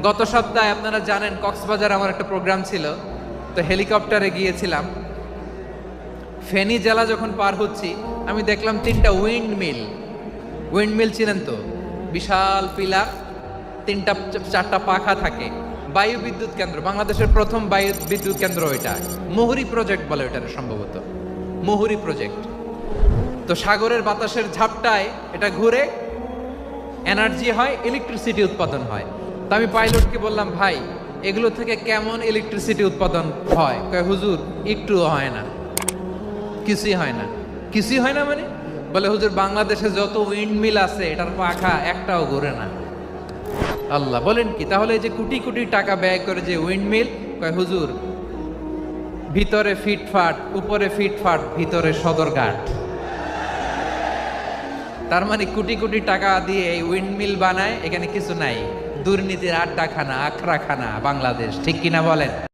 গত সপ্তাহে আপনারা জানেন কক্সবাজার আমার একটা প্রোগ্রাম ছিল, তো হেলিকপ্টারে গিয়েছিলাম। ফেনী জেলা যখন পার হচ্ছি আমি দেখলাম 3টা উইন্ড মিল চিনেন তো, বিশাল পিলার, 3টা 4টা পাখা থাকে। বায়ু বিদ্যুৎ কেন্দ্র, বাংলাদেশের প্রথম বায়ু বিদ্যুৎ কেন্দ্র এটা। মুহুরী প্রজেক্ট বলে এটা সম্ভবত, মুহুরী প্রজেক্ট। তো সাগরের বাতাসের ঝাপটায় এটা ঘুরে এনার্জি হয়, ইলেকট্রিসিটি উৎপাদন হয়। তো আমি পাইলটকে বললাম, ভাই এগুলো থেকে কেমন ইলেকট্রিসিটি উৎপাদন হয়? কয় হুজুর একটুও হয় না, কিছুই হয় না। কিছুই হয় না মানে? বলে হুজুর বাংলাদেশে যত উইন্ড মিল আছে এটার পাখা একটাও ঘুরে না। আল্লাহ, বলেন কি? তাহলে এই যে কোটি কোটি টাকা ব্যয় করে যে উইন্ড মিল, কয় হুজুর ভিতরে ফিটফাট, উপরে ফিটফাট, ভিতরে সদরঘাট। তার মানে কোটি কোটি টাকা দিয়ে এই উইন্ডমিল বানায়, এখানে কিছু নাই। দুর্নীতির আড্ডাখানা, আখড়াখানা বাংলাদেশ, ঠিক কিনা বলেন?